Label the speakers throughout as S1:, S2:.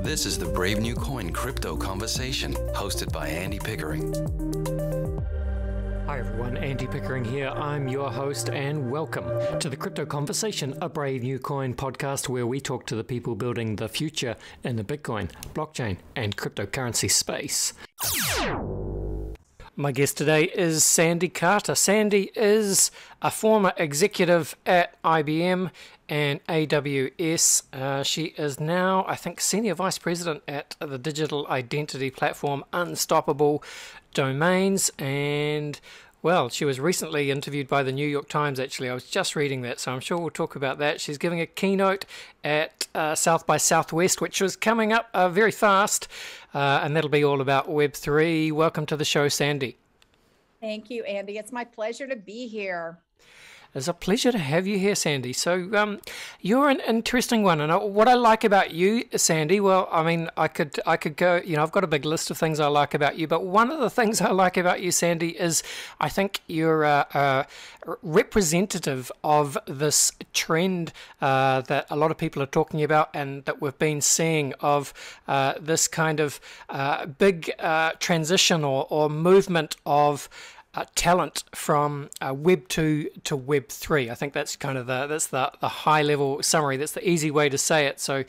S1: This is the Brave New Coin Crypto Conversation, hosted by Andy Pickering.
S2: Hi everyone, Andy Pickering here. I'm your host and welcome to the Crypto Conversation, a Brave New Coin podcast where we talk to the people building the future in the Bitcoin, blockchain and cryptocurrency space. My guest today is Sandy Carter. Sandy is a former executive at IBM and AWS. She is now, I think, Senior Vice President at the digital identity platform Unstoppable Domains. And, well, she was recently interviewed by the New York Times, actually. I was just reading that, so I'm sure we'll talk about that. She's giving a keynote at South by Southwest, which is coming up very fast, and that'll be all about Web3. Welcome to the show, Sandy.
S3: Thank you, Andy. It's my pleasure to be here.
S2: It's a pleasure to have you here, Sandy. So you're an interesting one, and what I like about you, Sandy, well, I mean, I could go, I've got a big list of things I like about you, but one of the things I like about you, Sandy, is I think you're a representative of this trend that a lot of people are talking about and that we've been seeing of this kind of big transition or movement of talent from Web 2 to Web 3. I think that's kind of the high level summary. That's the easy way to say it. So,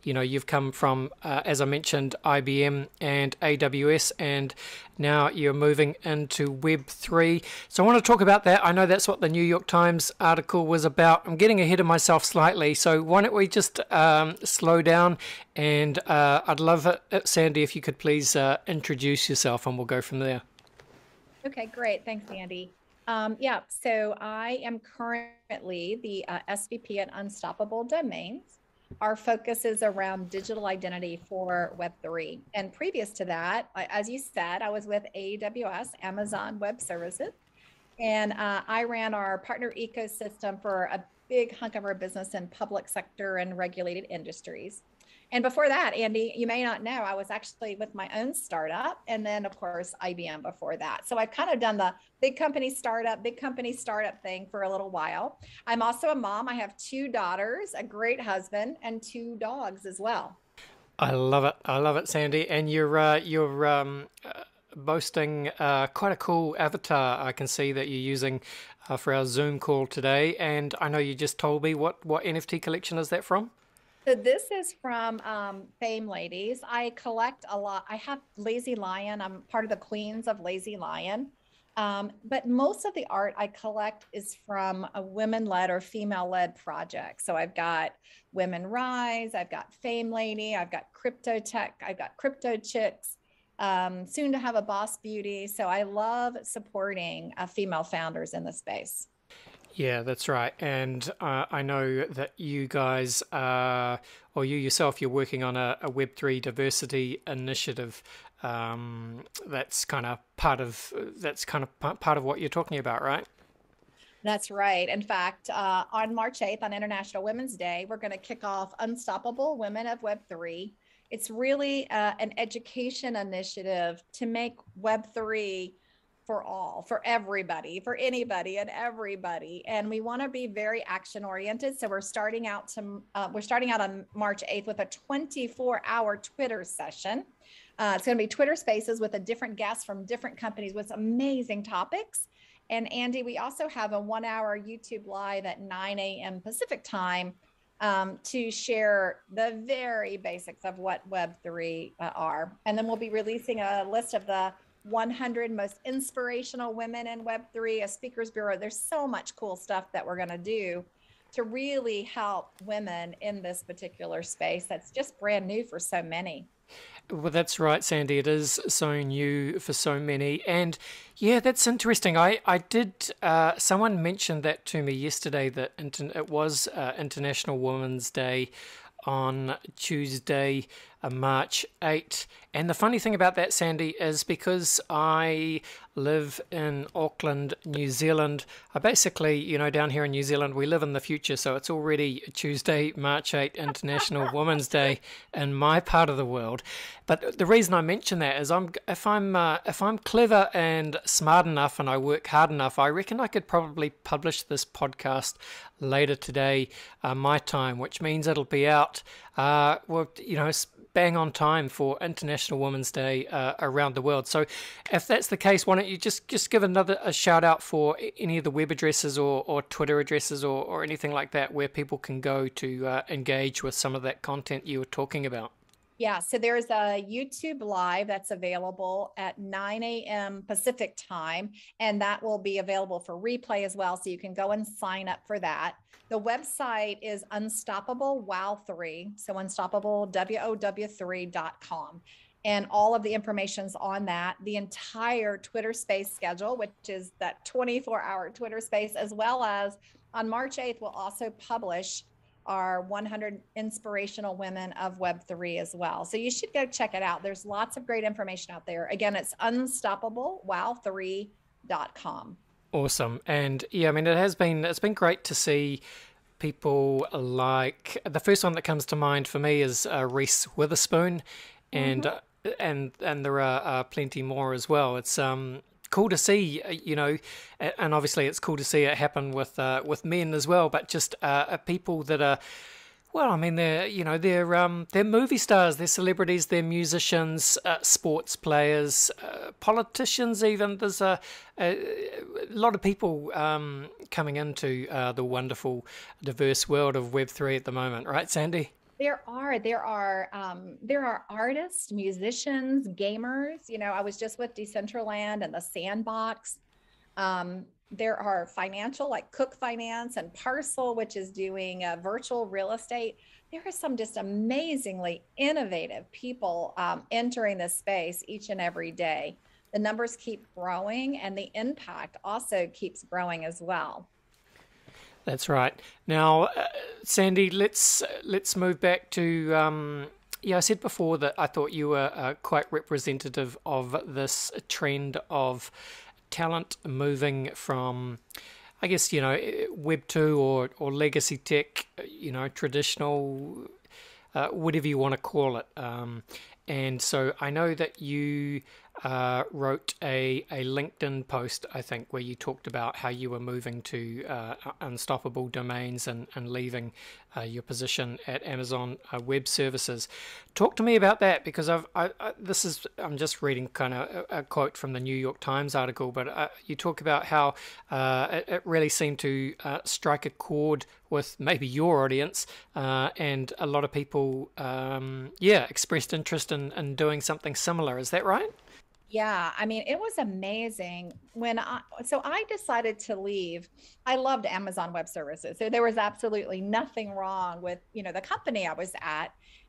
S2: you've come from, as I mentioned, IBM and AWS, and now you're moving into Web 3. So I want to talk about that. I know that's what the New York Times article was about. I'm getting ahead of myself slightly. So why don't we just slow down, and I'd love it, Sandy, if you could please introduce yourself, and we'll go from there.
S3: Okay, great. Thanks, Andy. So I am currently the SVP at Unstoppable Domains. Our focus is around digital identity for Web3. And previous to that, as you said, I was with AWS, Amazon Web Services, and I ran our partner ecosystem for a big hunk of our business in public sector and regulated industries. And before that, Andy, you may not know, I was actually with my own startup, and then of course IBM before that. So I've kind of done the big company startup thing for a little while. I'm also a mom. I have 2 daughters, a great husband, and 2 dogs as well.
S2: I love it, Sandy. And you're boasting quite a cool avatar. I can see that you're using for our Zoom call today. And I know you just told me what NFT collection is that from?
S3: So this is from Fame Ladies. I collect a lot. I have Lazy Lion. I'm part of the Queens of Lazy Lion. But most of the art I collect is from a women-led or female-led project. So I've got Women Rise, I've got Fame Lady, I've got Crypto Tech, I've got Crypto Chicks, soon to have a Boss Beauty. So I love supporting female founders in the space.
S2: Yeah, that's right. And I know that you guys, or you yourself, you're working on a Web3 diversity initiative. That's kind of part of what you're talking about, right?
S3: That's right. In fact, on March 8th, on International Women's Day, we're going to kick off Unstoppable Women of Web3. It's really an education initiative to make Web3 for all, for everybody, for anybody and everybody. And we want to be very action oriented. So we're starting out on March 8th with a 24-hour Twitter session. It's going to be Twitter Spaces with a different guests from different companies with amazing topics. And Andy, we also have a 1-hour YouTube live at 9 a.m. Pacific time to share the very basics of what Web3 are. And then we'll be releasing a list of the 100 most inspirational women in Web3, a speakers bureau. There's so much cool stuff that we're going to do to really help women in this particular space that's just brand new for so many.
S2: Well, that's right, Sandy. It is so new for so many. And yeah, that's interesting. I did, someone mentioned that to me yesterday, that it was International Women's Day on Tuesday, March 8th. And the funny thing about that, Sandy, is because I live in Auckland, New Zealand, I basically, down here in New Zealand, we live in the future. So it's already Tuesday, March 8th, International Women's Day in my part of the world. But the reason I mention that is if I'm clever and smart enough and I work hard enough, I reckon I could probably publish this podcast later today, my time, which means it'll be out, bang on time for International Women's Day around the world. So if that's the case, why don't you just give a shout out for any of the web addresses or Twitter addresses or anything like that where people can go to engage with some of that content you were talking about?
S3: Yeah, so there's a YouTube live that's available at 9 a.m. Pacific time, and that will be available for replay as well. So you can go and sign up for that. The website is Unstoppable Wow3, so Unstoppable WOW3.com. And all of the information's on that. The entire Twitter Space schedule, which is that 24-hour Twitter Space, as well as on March 8th, we'll also publish our 100 inspirational women of Web3 as well. So you should go check it out. There's lots of great information out there. Again, it's unstoppablewow3.com.
S2: Awesome. And yeah, I mean, it's been great to see people like, the first one that comes to mind for me is Reese Witherspoon, and and there are plenty more as well. It's cool to see, and obviously it's cool to see it happen with men as well, but just people that are, well, I mean, they're movie stars, they're celebrities, they're musicians, sports players, politicians even. There's a lot of people coming into the wonderful, diverse world of Web3 at the moment, right, Sandy?
S3: There are artists, musicians, gamers. I was just with Decentraland and the Sandbox. There are financial, like Cook Finance and Parcel, which is doing virtual real estate. There are some just amazingly innovative people entering this space each and every day. The numbers keep growing, and the impact also keeps growing as well.
S2: That's right. Now, Sandy, let's move back to, I said before that I thought you were quite representative of this trend of talent moving from, I guess, Web 2 or legacy tech, traditional, whatever you want to call it. And so I know that you wrote a LinkedIn post, I think, where you talked about how you were moving to unstoppable domains and leaving your position at Amazon Web Services. Talk to me about that, because I'm just reading kind of a quote from the New York Times article, but you talk about how it really seemed to strike a chord with maybe your audience, and a lot of people, expressed interest in doing something similar. Is that right?
S3: Yeah, I mean, it was amazing so I decided to leave. I loved Amazon Web Services. So there was absolutely nothing wrong with, the company I was at.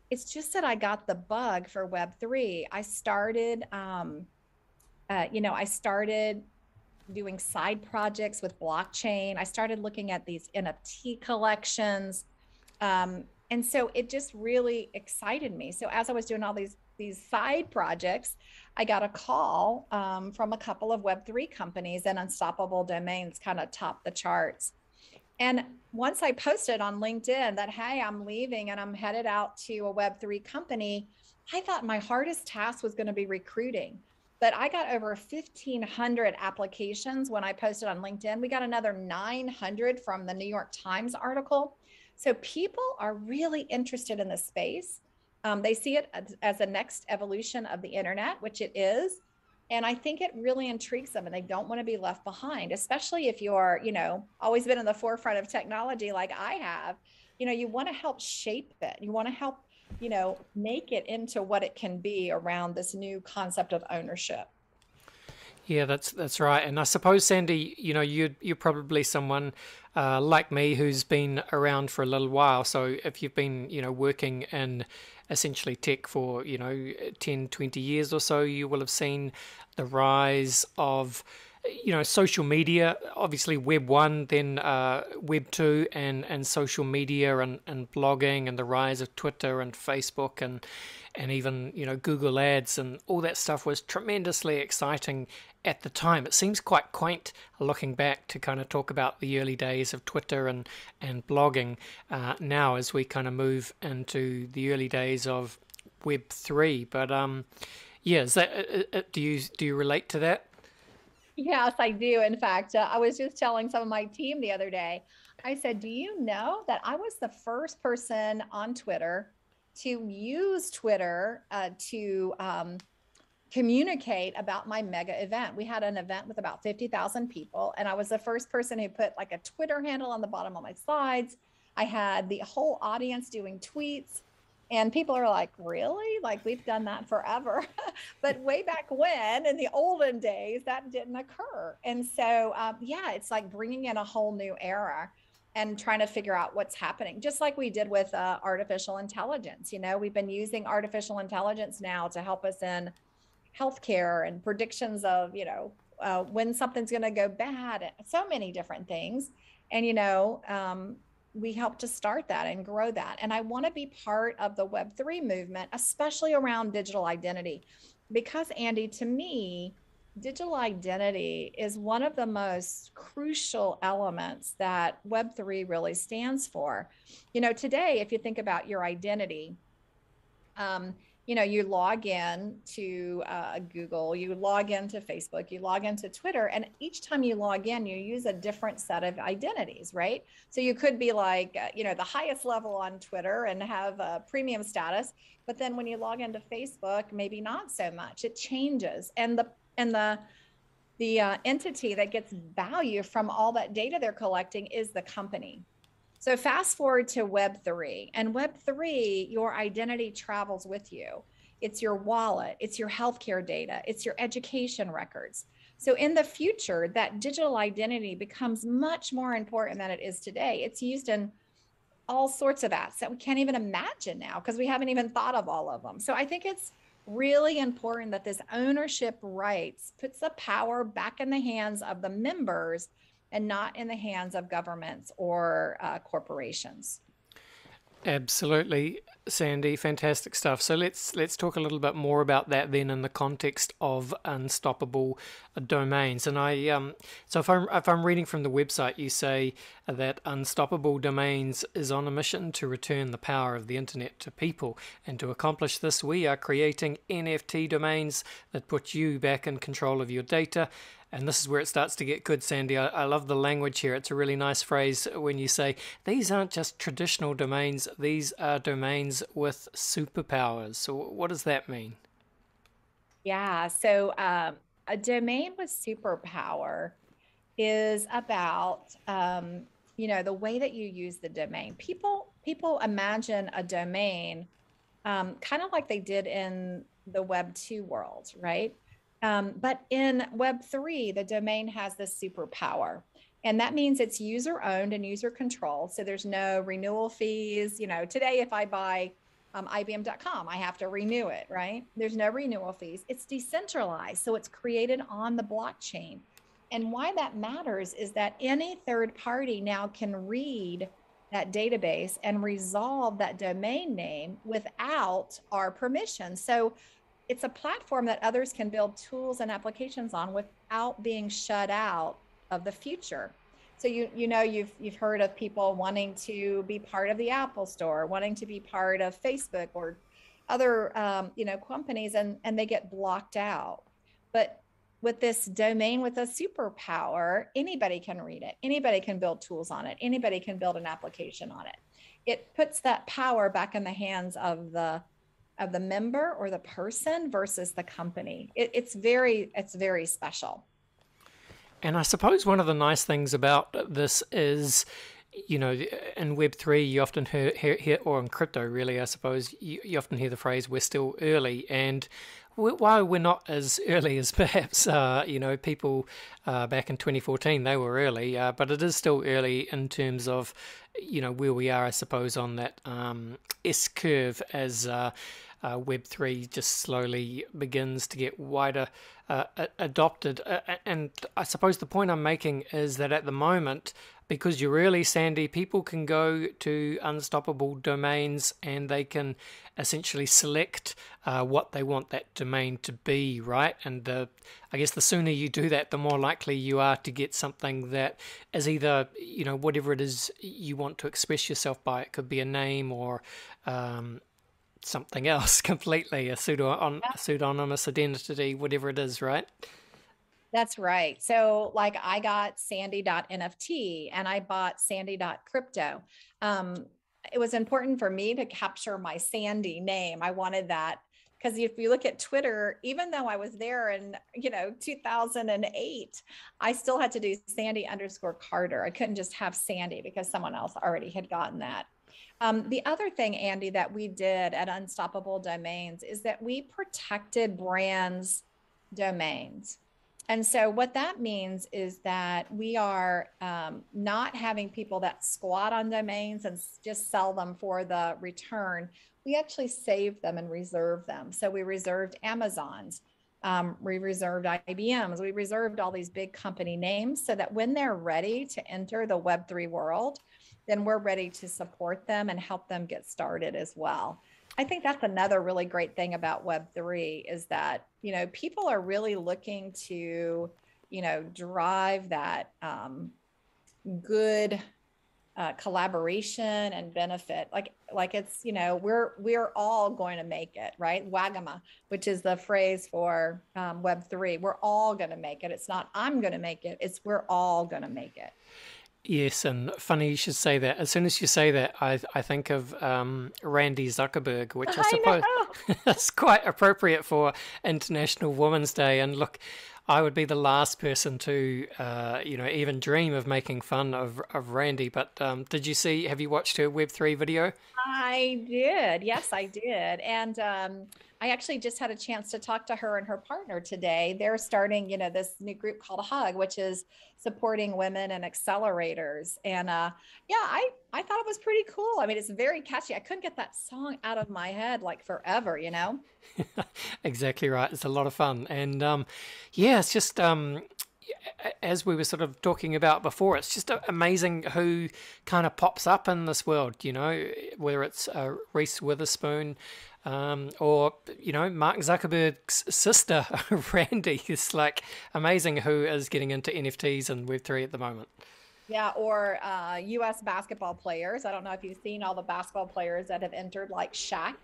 S3: It's just that I got the bug for Web3. I started, I started doing side projects with blockchain. I started looking at these NFT collections. And so it just really excited me. So as I was doing all these side projects, I got a call from a couple of Web3 companies, and Unstoppable Domains kind of topped the charts. And once I posted on LinkedIn that, hey, I'm leaving and I'm headed out to a Web3 company, I thought my hardest task was going to be recruiting. But I got over 1,500 applications when I posted on LinkedIn. We got another 900 from the New York Times article. So people are really interested in this space. They see it as a next evolution of the internet, which it is. And I think it really intrigues them, and they don't want to be left behind, especially if you're, always been in the forefront of technology like I have. You want to help shape it. You want to help, make it into what it can be around this new concept of ownership.
S2: Yeah, that's right. And I suppose, Sandy, you're probably someone like me who's been around for a little while. So if you've been, working in essentially tech for, 10, 20 years or so, you will have seen the rise of, social media, obviously Web 1, then Web 2, and social media and blogging, and the rise of Twitter and Facebook and even, Google Ads, and all that stuff was tremendously exciting at the time. It seems quite quaint looking back to kind of talk about the early days of Twitter and blogging now as we kind of move into the early days of Web 3. But is that, do you relate to that?
S3: Yes, I do. In fact, I was just telling some of my team the other day, I said, do you know that I was the first person on Twitter to use Twitter to communicate about my mega event. We had an event with about 50,000 people, and I was the first person who put like a Twitter handle on the bottom of my slides. I had the whole audience doing tweets, and people are like, really? Like, we've done that forever. But way back when, in the olden days, that didn't occur. And so, yeah, it's like bringing in a whole new era and trying to figure out what's happening, just like we did with artificial intelligence. You know, we've been using artificial intelligence now to help us in healthcare and predictions of, when something's going to go bad, so many different things. And, we help to start that and grow that. And I want to be part of the Web3 movement, especially around digital identity, because Andy, to me, digital identity is one of the most crucial elements that Web3 really stands for. Today, if you think about your identity, you log in to Google, you log into Facebook, you log into Twitter, and each time you log in, you use a different set of identities, right? So you could be like, the highest level on Twitter and have a premium status, but then when you log into Facebook, maybe not so much. It changes, and the entity that gets value from all that data they're collecting is the company. So fast forward to Web3, and Web3, your identity travels with you. It's your wallet, it's your healthcare data, it's your education records. So in the future, that digital identity becomes much more important than it is today. It's used in all sorts of apps that we can't even imagine now because we haven't even thought of all of them. So I think it's really important that this ownership rights puts the power back in the hands of the members and not in the hands of governments or corporations.
S2: Absolutely, Sandy, fantastic stuff. So let's talk a little bit more about that then in the context of unstoppable domains. And so if I'm reading from the website, you say that Unstoppable Domains is on a mission to return the power of the internet to people, and to accomplish this, we are creating NFT domains that put you back in control of your data. And this is where it starts to get good, Sandy. I love the language here. It's a really nice phrase when you say, these aren't just traditional domains, these are domains with superpowers. So what does that mean?
S3: Yeah, so a domain with superpower is about, the way that you use the domain. People imagine a domain kind of like they did in the Web 2 world, right? But in Web3, the domain has this superpower, and that means it's user owned and user controlled. So there's no renewal fees. Today, if I buy IBM.com, I have to renew it, right? There's no renewal fees. It's decentralized. So it's created on the blockchain. And why that matters is that any third party now can read that database and resolve that domain name without our permission. So it's a platform that others can build tools and applications on without being shut out of the future. So you've heard of people wanting to be part of the Apple Store, wanting to be part of Facebook or other companies, and they get blocked out. But with this domain with a superpower, anybody can read it, anybody can build tools on it, anybody can build an application on it. It puts that power back in the hands of the member or the person versus the company. It's very special.
S2: And I suppose one of the nice things about this is, in Web3, you often hear, or in crypto really, I suppose, you often hear the phrase, we're still early. And while we're not as early as perhaps, people back in 2014, they were early, but it is still early in terms of, where we are, I suppose, on that S-curve as Web3 just slowly begins to get wider adopted. And I suppose the point I'm making is that at the moment, because you're early, Sandy, people can go to Unstoppable Domains and they can essentially select what they want that domain to be, right? And I guess the sooner you do that, the more likely you are to get something that is either, whatever it is you want to express yourself by. It could be a name or something else completely, a pseudonymous identity, whatever it is, right?
S3: That's right. So like I got sandy.nft and I bought sandy.crypto. it was important for me to capture my Sandy name. I wanted that because if you look at Twitter, even though I was there in, 2008, I still had to do Sandy_Carter. I couldn't just have Sandy because someone else already had gotten that. The other thing, Andy, that we did at Unstoppable Domains is that we protected brands' domains. And so what that means is that we are not having people that squat on domains and just sell them for the return. We actually save them and reserve them. So we reserved Amazon's, we reserved IBM's, we reserved all these big company names so that when they're ready to enter the Web3 world, then we're ready to support them and help them get started as well. I think that's another really great thing about Web3 is that, people are really looking to, drive that good collaboration and benefit. Like it's, we're all going to make it, right? Wagama, which is the phrase for Web3. We're all going to make it. It's not I'm going to make it. It's we're all going to make it.
S2: Yes, and funny you should say that. As soon as you say that, I think of Randy Zuckerberg, which I suppose is quite appropriate for International Women's Day. And look, I would be the last person to, even dream of making fun of Randy. But have you watched her Web3 video?
S3: I did. Yes, I did. And I actually just had a chance to talk to her and her partner today. They're starting, this new group called Hug, which is supporting women and accelerators. And I thought it was pretty cool. I mean, it's very catchy. I couldn't get that song out of my head like forever,
S2: Exactly right. It's a lot of fun. And it's just as we were sort of talking about before, it's just amazing who kind of pops up in this world, whether it's Reese Witherspoon or, Mark Zuckerberg's sister, Randy. It's like amazing who is getting into NFTs and Web3 at the moment.
S3: Yeah, or U.S. basketball players. I don't know if you've seen all the basketball players that have entered, like Shaq.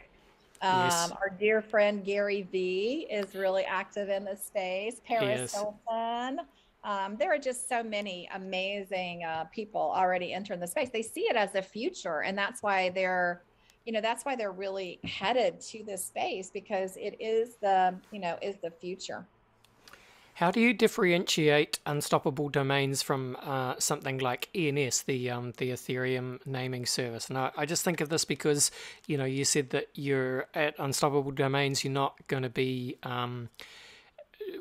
S2: Yes.
S3: Our dear friend Gary V is really active in this space. Paris Hilton. There are just so many amazing people already entering the space. They see it as a future, and that's why they're really headed to this space because it is the future.
S2: How do you differentiate Unstoppable Domains from something like ENS, the Ethereum naming service? And I just think of this because, you said that you're at Unstoppable Domains, you're not going to be,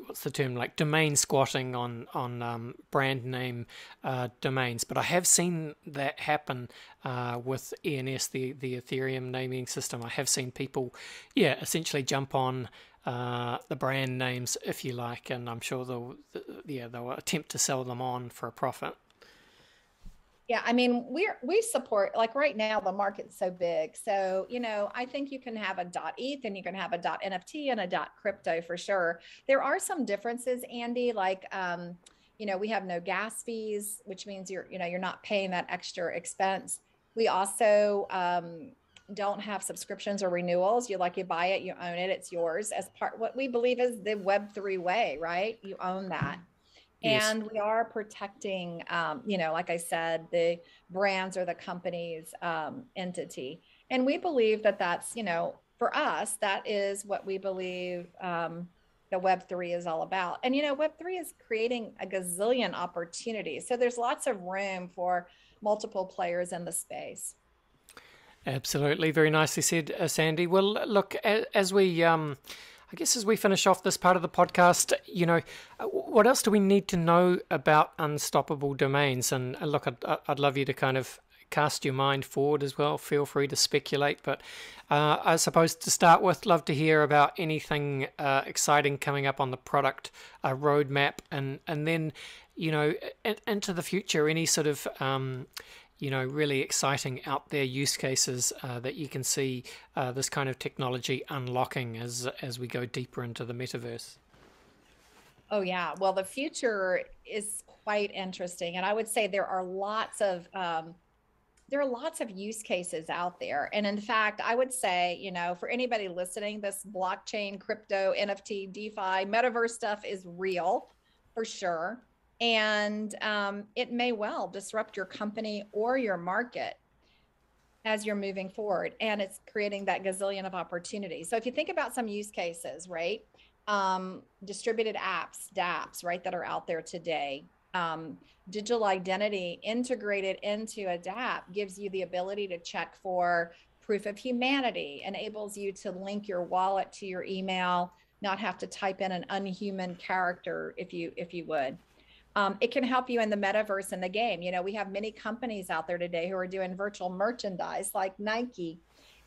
S2: what's the term, like domain squatting on brand name domains. But I have seen that happen with ENS, the Ethereum naming system. I have seen people, essentially jump on the brand names, if you like, and I'm sure they'll attempt to sell them on for a profit.
S3: Yeah, I mean, we support, like right now, the market's so big. So, I think you can have a .eth and you can have a .nft and a .crypto for sure. There are some differences, Andy, like, we have no gas fees, which means you're not paying that extra expense. We also don't have subscriptions or renewals. You buy it, you own it, it's yours as part, what we believe is the Web3 way, right? You own that. Yes. And we are protecting, like I said, the brands or the company's entity. And we believe that that's, for us, that is what we believe the Web3 is all about. And, Web3 is creating a gazillion opportunities. So there's lots of room for multiple players in the space.
S2: Absolutely. Very nicely said, Sandy. Well, look, as we, I guess as we finish off this part of the podcast, what else do we need to know about Unstoppable Domains? And look, I'd love you to kind of cast your mind forward as well. Feel free to speculate. But I suppose to start with, love to hear about anything exciting coming up on the product roadmap. And then, into the future, any sort of really exciting out there use cases that you can see this kind of technology unlocking as we go deeper into the metaverse.
S3: Oh yeah, well, the future is quite interesting, and I would say there are lots of use cases out there. And in fact, I would say, for anybody listening, this blockchain, crypto, NFT, DeFi, metaverse stuff is real for sure. And it may well disrupt your company or your market. as you're moving forward, and it's creating that gazillion of opportunities. So if you think about some use cases, right? Distributed apps, dApps, right, that are out there today. Digital identity integrated into a dApp gives you the ability to check for proof of humanity, enables you to link your wallet to your email, not have to type in an unhuman character if you would. It can help you in the metaverse and the game. You know, we have many companies out there today who are doing virtual merchandise like Nike,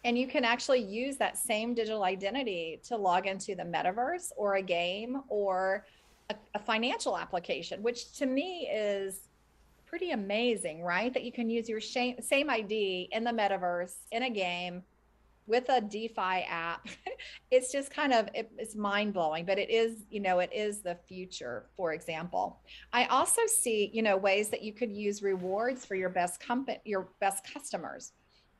S3: and you can actually use that same digital identity to log into the metaverse or a game or a financial application, which to me is pretty amazing, right? That you can use your same ID in the metaverse, in a game, with a DeFi app. It's just kind of, it's mind blowing, but it is, you know, it is the future, for example. I also see, you know, ways that you could use rewards for your best customers.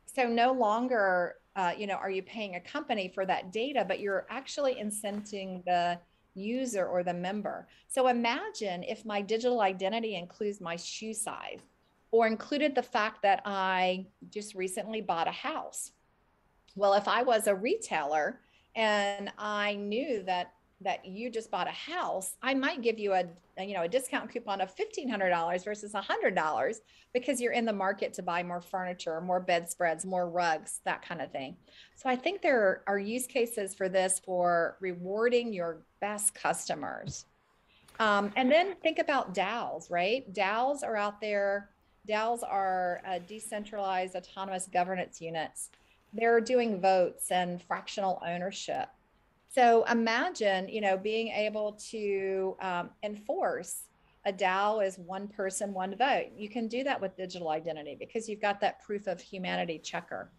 S3: So no longer, you know, are you paying a company for that data, but you're actually incenting the user or the member. So imagine if my digital identity includes my shoe size, or included the fact that I just recently bought a house. Well, if I was a retailer and I knew that you just bought a house, I might give you a discount coupon of $1,500 versus $100 because you're in the market to buy more furniture, more bedspreads, more rugs, that kind of thing. So I think there are use cases for this, for rewarding your best customers. And then think about DAOs, right? DAOs are out there. DAOs are decentralized autonomous governance units. They're doing votes and fractional ownership. So imagine, you know, being able to enforce a DAO is one person, one vote. You can do that with digital identity because you've got that proof of humanity checker.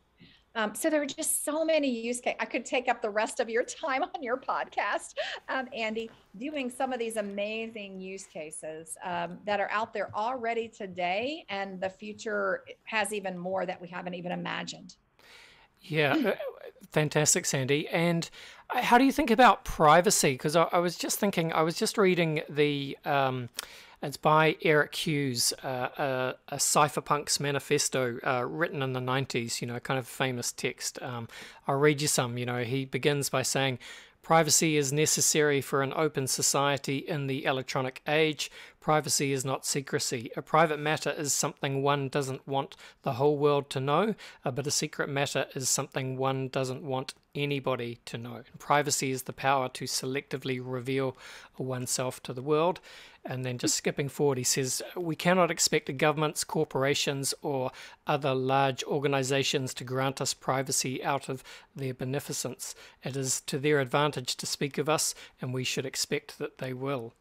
S3: So there are just so many use cases. I could take up the rest of your time on your podcast, Andy, doing some of these amazing use cases that are out there already today, and the future has even more that we haven't even imagined.
S2: Yeah, fantastic, Sandy. And how do you think about privacy? Because I was just thinking, I was just reading the, it's by Eric Hughes, a cypherpunks manifesto written in the 90s, you know, kind of famous text. I'll read you some. You know, he begins by saying, privacy is necessary for an open society in the electronic age. Privacy is not secrecy. A private matter is something one doesn't want the whole world to know, but a secret matter is something one doesn't want anybody to know. And privacy is the power to selectively reveal oneself to the world. And then just skipping forward, he says, we cannot expect governments, corporations, or other large organizations to grant us privacy out of their beneficence. It is to their advantage to speak of us, and we should expect that they will.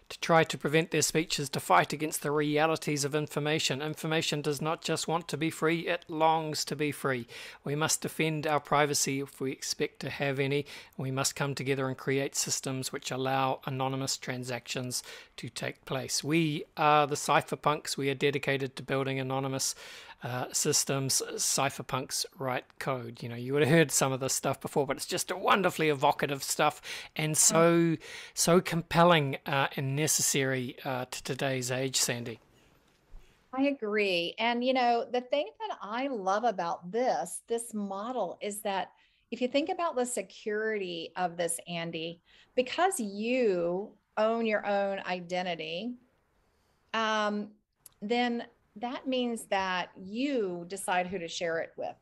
S2: To try to prevent their speech is to fight against the realities of information. Information does not just want to be free, it longs to be free. We must defend our privacy if we expect to have any. We must come together and create systems which allow anonymous transactions to take place. We are the cypherpunks. We are dedicated to building anonymous systems. Cypherpunks write code. You know, you would have heard some of this stuff before, but it's just a wonderfully evocative stuff, and so compelling and necessary to today's age, Sandy.
S3: I agree. And, you know, the thing that I love about this model is that if you think about the security of this, Andy, because you own your own identity, then that means that you decide who to share it with.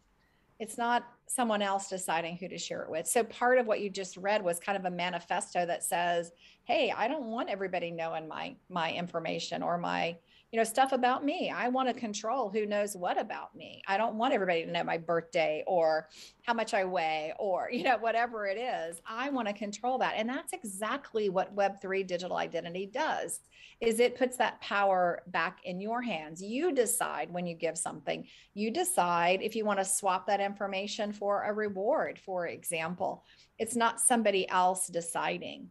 S3: It's not someone else deciding who to share it with. So part of what you just read was kind of a manifesto that says, hey, I don't want everybody knowing my information or my, you know, stuff about me. I want to control who knows what about me. I don't want everybody to know my birthday or how much I weigh or, you know, whatever it is. I want to control that. And that's exactly what Web3 digital identity does, is it puts that power back in your hands. You decide when you give something. You decide if you want to swap that information for a reward, for example. It's not somebody else deciding.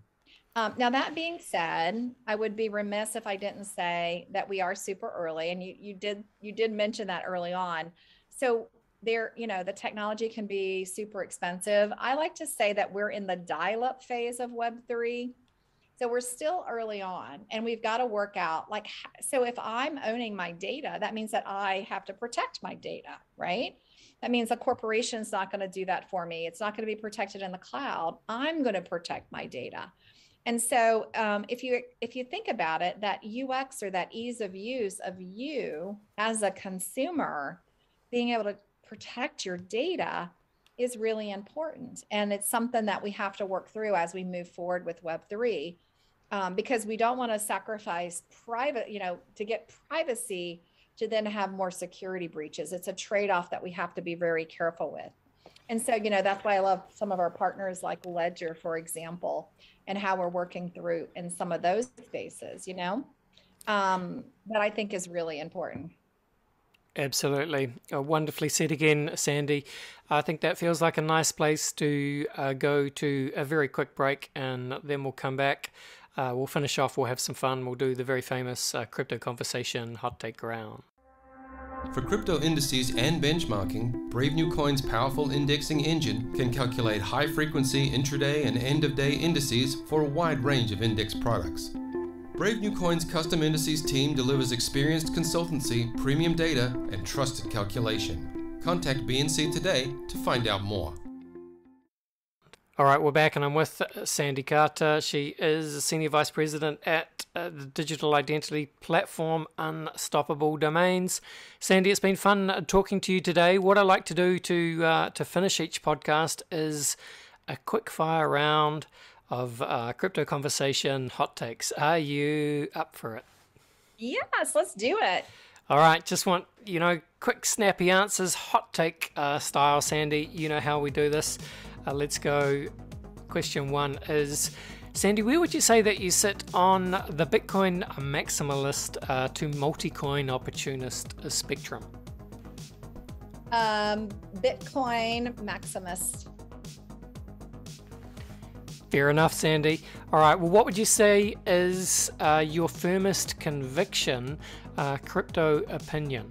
S3: Now, that being said, I would be remiss if I didn't say that we are super early, and you did mention that early on. So there, you know, the technology can be super expensive. I like to say that we're in the dial-up phase of Web3. So we're still early on, and we've got to work out like, so if I'm owning my data, that means that I have to protect my data, right? That means a corporation's not going to do that for me. It's not going to be protected in the cloud. I'm going to protect my data. And so if you think about it, that UX, or that ease of use of you as a consumer, being able to protect your data is really important. And it's something that we have to work through as we move forward with Web3, because we don't want to sacrifice private, to get privacy to then have more security breaches. It's a trade-off that we have to be very careful with. And so, that's why I love some of our partners like Ledger, for example, and how we're working through in some of those spaces, that I think is really important.
S2: Absolutely. Wonderfully said again, Sandy. I think that feels like a nice place to go to a very quick break, and then we'll come back. We'll finish off. We'll have some fun. We'll do the very famous crypto conversation hot take round.
S4: For crypto indices and benchmarking, Brave New Coin's powerful indexing engine can calculate high-frequency intraday and end-of-day indices for a wide range of index products. Brave New Coin's custom indices team delivers experienced consultancy, premium data, and trusted calculation. Contact BNC today to find out more.
S2: All right, we're back, and I'm with Sandy Carter. She is a Senior Vice President at the digital identity platform Unstoppable Domains. Sandy, it's been fun talking to you today. What I like to do to finish each podcast is a quick fire round of crypto conversation hot takes. Are you up for it?
S3: Yes, let's do it.
S2: All right, just want, quick snappy answers, hot take style, Sandy. You know how we do this. Let's go. Question one is, Sandy, where would you say that you sit on the Bitcoin maximalist to multi-coin opportunist spectrum?
S3: Bitcoin maximist.
S2: Fair enough, Sandy. All right, well, what would you say is your firmest conviction, crypto opinion?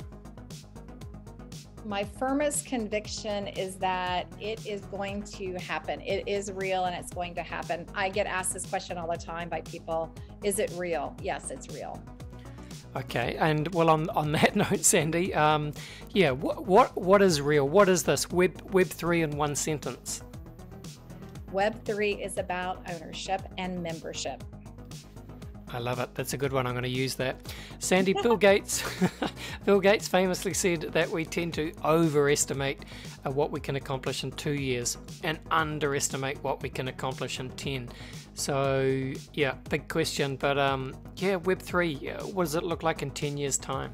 S3: My firmest conviction is that it is going to happen. It is real and it's going to happen. I get asked this question all the time by people. Is it real? Yes, it's real.
S2: Okay, and well, on that note, Sandy, what is real? What is this? Web3 in one sentence.
S3: Web3 is about ownership and membership.
S2: I love it. That's a good one. I'm going to use that. Sandy, Bill Gates famously said that we tend to overestimate what we can accomplish in 2 years and underestimate what we can accomplish in 10. So, yeah, big question. But, Web3, what does it look like in 10 years' time?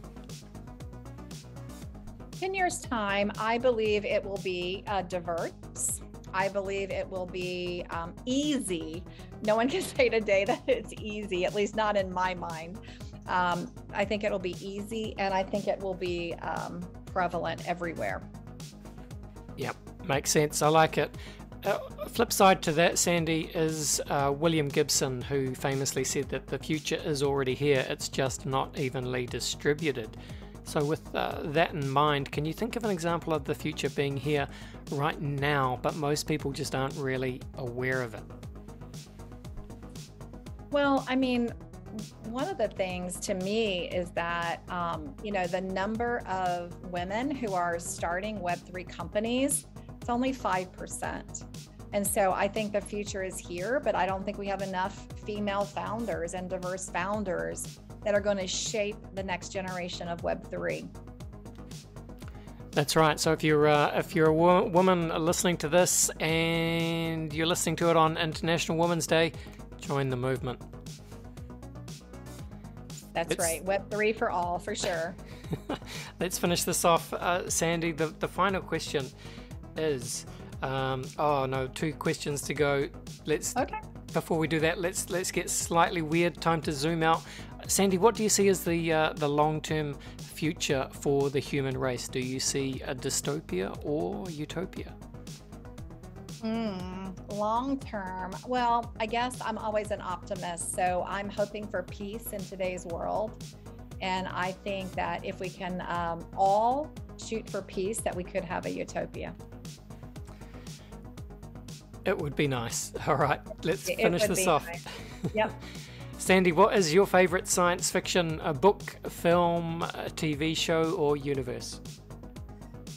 S3: 10 years' time, I believe it will be diverse. I believe it will be easy. No one can say today that it's easy, at least not in my mind. I think it'll be easy, and I think it will be prevalent everywhere.
S2: Yep, makes sense. I like it. Flip side to that, Sandy, is William Gibson, who famously said that the future is already here. It's just not evenly distributed. So with that in mind, can you think of an example of the future being here right now, but most people just aren't really aware of it?
S3: Well, I mean, one of the things to me is that, the number of women who are starting Web3 companies, it's only 5%. And so I think the future is here, but I don't think we have enough female founders and diverse founders that are going to shape the next generation of Web3.
S2: That's right. So if you're a woman listening to this and you're listening to it on International Women's Day, join the movement.
S3: That's right. Web3 for all, for sure.
S2: Let's finish this off, Sandy. The final question is, 2 questions to go. Okay. Before we do that, let's get slightly weird. Time to zoom out. Sandy, what do you see as the long-term future for the human race? Do you see a dystopia or utopia?
S3: Long-term. Well, I guess I'm always an optimist, so I'm hoping for peace in today's world. And I think that if we can all shoot for peace, that we could have a utopia.
S2: It would be nice. All right, let's finish this off. Nice.
S3: Yep.
S2: Sandy, what is your favorite science fiction book, film, TV show, or universe?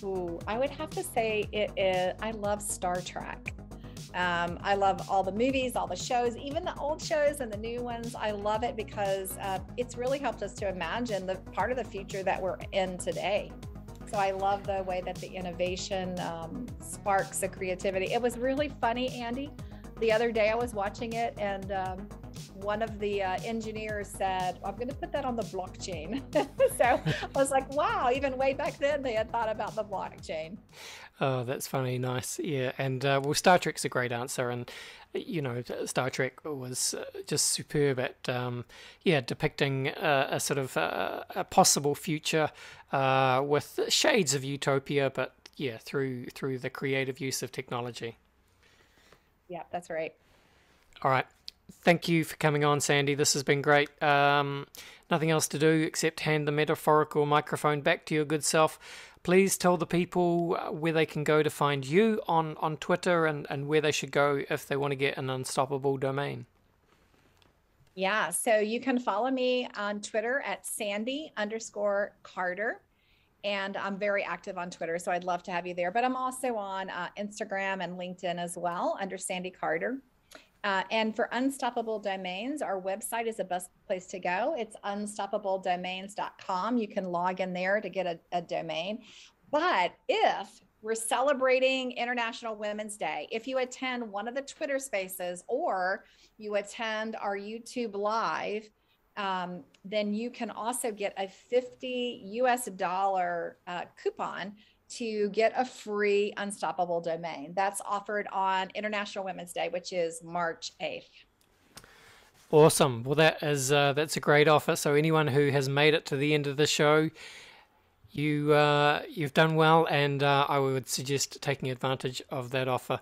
S3: Ooh, I would have to say it is. I love Star Trek. I love all the movies, all the shows, even the old shows and the new ones. I love it because it's really helped us to imagine the part of the future that we're in today. So I love the way that the innovation sparks the creativity. It was really funny, Andy. The other day I was watching it, and one of the engineers said, I'm going to put that on the blockchain. So I was like, wow, even way back then they had thought about the blockchain.
S2: Oh, that's funny. Nice. Yeah. And well, Star Trek's a great answer. And, Star Trek was just superb at, depicting a sort of a possible future with shades of utopia, but through the creative use of technology.
S3: Yeah, that's right.
S2: All right. Thank you for coming on, Sandy. This has been great. Nothing else to do except hand the metaphorical microphone back to your good self. Please tell the people where they can go to find you on Twitter and where they should go if they want to get an unstoppable domain.
S3: Yeah, so you can follow me on Twitter at Sandy_Carter. And I'm very active on Twitter, so I'd love to have you there. But I'm also on Instagram and LinkedIn as well under Sandy Carter. And for Unstoppable Domains, our website is the best place to go. It's unstoppabledomains.com. You can log in there to get a domain. But if we're celebrating International Women's Day, if you attend one of the Twitter spaces or you attend our YouTube Live, then you can also get a $50 coupon to get a free Unstoppable domain. That's offered on International Women's Day, which is March 8th.
S2: Awesome. Well, that's a great offer. So anyone who has made it to the end of the show, you've done well, and I would suggest taking advantage of that offer.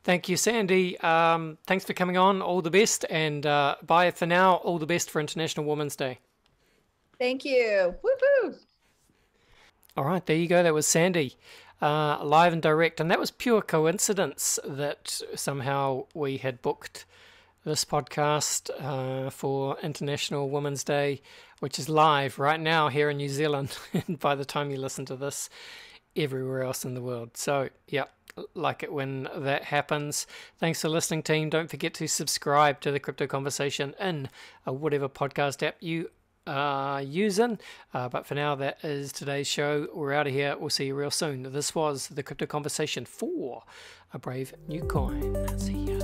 S2: Thank you, Sandy. Thanks for coming on. All the best, and bye for now. All the best for International Women's Day.
S3: Thank you. Woohoo!
S2: All right, there you go. That was Sandy, live and direct. And that was pure coincidence that somehow we had booked this podcast for International Women's Day, which is live right now here in New Zealand. And by the time you listen to this, everywhere else in the world. So, yeah, like it when that happens. Thanks for listening, team. Don't forget to subscribe to the Crypto Conversation in whatever podcast app you using, but for now that is today's show. We're out of here. We'll see you real soon. This was the Crypto Conversation for a brave new coin. See ya.